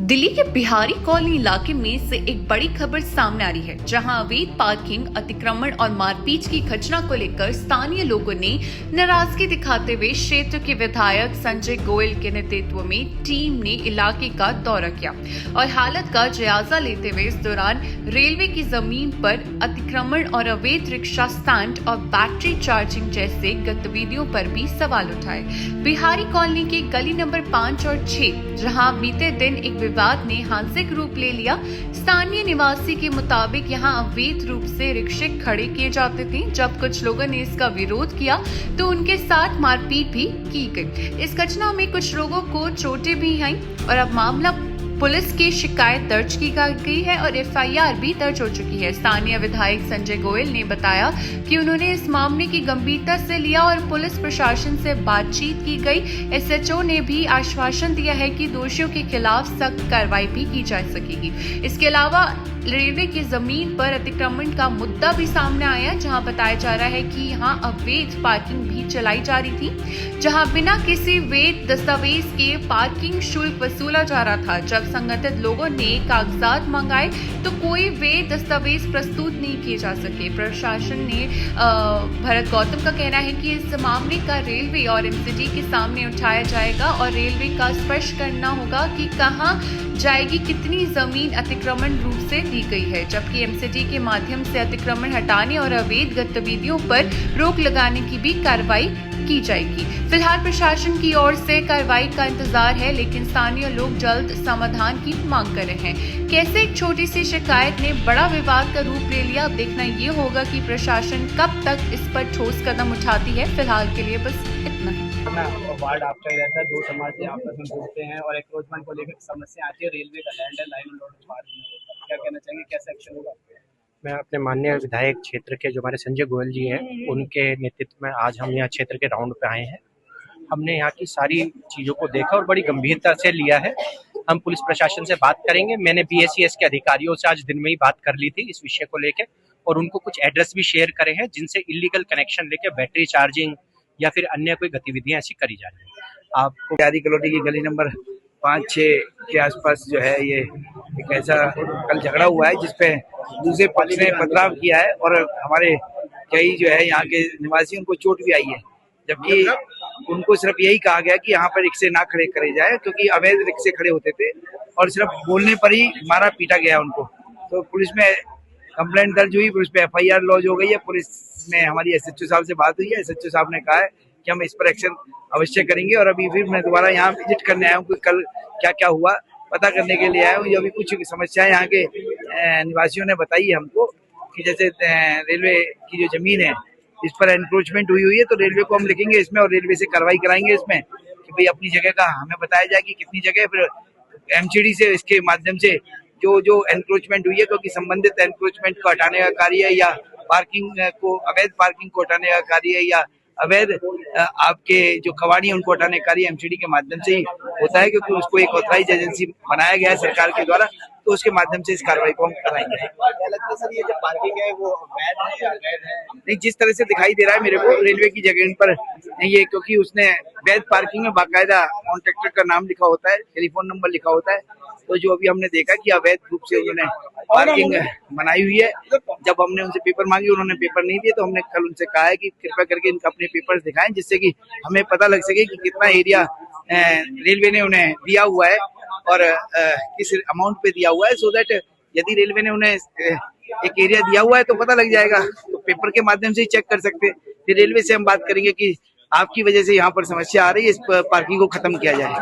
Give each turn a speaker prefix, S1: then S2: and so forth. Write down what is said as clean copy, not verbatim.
S1: दिल्ली के बिहारी कॉलोनी इलाके में से एक बड़ी खबर सामने आ रही है, जहां अवैध पार्किंग, अतिक्रमण और मारपीट की घटना को लेकर स्थानीय लोगों ने नाराजगी दिखाते हुए क्षेत्र के विधायक संजय गोयल के नेतृत्व में टीम ने इलाके का दौरा किया और हालत का जायजा लेते हुए इस दौरान रेलवे की जमीन पर अतिक्रमण और अवैध रिक्शा स्टैंड और बैटरी चार्जिंग जैसे गतिविधियों पर भी सवाल उठाए। बिहारी कॉलोनी के गली नंबर 5 और 6, जहां बीते दिन एक विवाद ने हांसिक रूप ले लिया। स्थानीय निवासी के मुताबिक यहां अवैध रूप से रिक्शे खड़े किए जाते थे। जब कुछ लोगों ने इसका विरोध किया तो उनके साथ मारपीट भी की गई। इस घटना में कुछ लोगों को चोटें भी आईं और अब मामला पुलिस की शिकायत दर्ज की गई है और एफआईआर भी दर्ज हो चुकी है। स्थानीय विधायक संजय गोयल ने बताया कि उन्होंने इस मामले की गंभीरता से लिया और पुलिस प्रशासन से बातचीत की गई। एसएचओ ने भी आश्वासन दिया है कि दोषियों के खिलाफ सख्त कार्रवाई भी की जा सकेगी। इसके अलावा रेलवे की जमीन पर अतिक्रमण का मुद्दा भी सामने आया, जहां बताया जा रहा है कि यहां अवैध पार्किंग भी चलाई जा रही थी, जहां बिना किसी वैध दस्तावेज के पार्किंग शुल्क वसूला जा रहा था। जब संगठित लोगों ने कागजात मंगाए तो कोई वैध दस्तावेज प्रस्तुत नहीं किए जा सके। प्रशासन ने भरत गौतम का कहना है कि इस मामले का रेलवे और एमसीडी के सामने उठाया जाएगा और रेलवे का स्पष्ट करना होगा कि कहां जाएगी, कितनी जमीन अतिक्रमण रूप से दी गई है, जबकि एमसीडी के माध्यम से अतिक्रमण हटाने और अवैध गतिविधियों पर रोक लगाने की भी कार्रवाई की जाएगी। फिलहाल प्रशासन की ओर से कार्रवाई का इंतजार है, लेकिन स्थानीय लोग जल्द समाधान की मांग कर रहे हैं। कैसे एक छोटी सी शिकायत ने बड़ा विवाद का रूप ले लिया, अब देखना ये होगा कि प्रशासन कब तक इस पर ठोस कदम उठाती है। फिलहाल के लिए बस इतना ही।
S2: वार्ड आपका ही रहता है, दो समाज से आपस में जुड़ते हैं और एक्रोचमेंट को लेकर समस्या आती है। रेलवे का लैंड है, लाइन रोड पार्क में होता है, क्या कहना चाहेंगे, कैसा एक्शन होगा?
S3: मैं अपने माननीय विधायक क्षेत्र के जो हमारे संजय गोयल जी हैं, उनके नेतृत्व में आज हम यहाँ क्षेत्र के राउंड पे आए हैं। हमने यहाँ की सारी चीज़ों को देखा और बड़ी गंभीरता से लिया है। हम पुलिस प्रशासन से बात करेंगे। मैंने बीएसईएस के अधिकारियों से आज दिन में ही बात कर ली थी इस विषय को लेकर और उनको कुछ एड्रेस भी शेयर करे हैं जिनसे इलीगल कनेक्शन लेके बैटरी चार्जिंग या फिर अन्य कोई गतिविधियां ऐसी करी जा रही है। आपको
S2: बिहारी कॉलोनी की गली नंबर 5-6 के आसपास जो है ये एक ऐसा कल झगड़ा हुआ है जिसपे दूसरे पक्ष ने पथराव किया है और हमारे कई जो है यहाँ के निवासी उनको चोट भी आई है, जबकि उनको सिर्फ यही कहा गया कि यहाँ पर रिक्शे ना खड़े करे जाए क्योंकि अवैध रिक्शे खड़े होते थे और सिर्फ बोलने पर ही मारा पीटा गया उनको। तो पुलिस में कंप्लेंट दर्ज हुई, पुलिस पे एफआईआर लॉन्च हो गई है। पुलिस में हमारी एसएचओ साहब से बात हुई है। एसएचओ साहब ने कहा है कि हम इस पर एक्शन अवश्य करेंगे और अभी फिर मैं दोबारा यहाँ विजिट करने आया हूँ कि कल क्या क्या हुआ पता करने के लिए आया हूँ। अभी कुछ समस्याएं यहाँ के निवासियों ने बताई है हमको कि जैसे रेलवे की जो जमीन है इस पर एनक्रोचमेंट हुई है, तो रेलवे को हम लिखेंगे इसमें और रेलवे से कार्रवाई कराएंगे इसमें कि भाई अपनी जगह का हमें बताया जाए कि कितनी जगह, फिर एमसीडी से इसके माध्यम से जो एनक्रोचमेंट हुई है, क्योंकि संबंधित एनक्रोचमेंट को हटाने का कार्य है या पार्किंग को, अवैध पार्किंग को हटाने का कार्य है या अवैध आपके जो कवाड़ी है उनको हटाने का कार्य एमसीडी के माध्यम से ही होता है, क्योंकि उसको एक ऑथराइज एजेंसी बनाया गया है सरकार के द्वारा, तो उसके माध्यम से इस कार्रवाई को हम कराएंगे। सर, ये जो पार्किंग है वो अवैध है या अवैध है? नहीं, जिस तरह से दिखाई दे रहा है मेरे को रेलवे की जगह पर ये, क्योंकि उसने वैध पार्किंग में बाकायदा कॉन्ट्रैक्टर का नाम लिखा होता है, टेलीफोन नंबर लिखा होता है, तो जो अभी हमने देखा कि अवैध रूप से उन्होंने पार्किंग बनाई हुई है। जब हमने उनसे पेपर मांगे उन्होंने पेपर नहीं दिए, तो हमने कल उनसे कहा है कि कृपया करके इनका अपने पेपर्स दिखाएं जिससे कि हमें पता लग सके कि कितना एरिया रेलवे ने उन्हें दिया हुआ है और किस अमाउंट पे दिया हुआ है, सो दैट यदि रेलवे ने उन्हें एक एरिया दिया हुआ है तो पता लग जाएगा, तो पेपर के माध्यम से ही चेक कर सकते। फिर रेलवे से हम बात करेंगे कि आपकी वजह से यहाँ पर समस्या आ रही है, इस पार्किंग को खत्म किया जाए।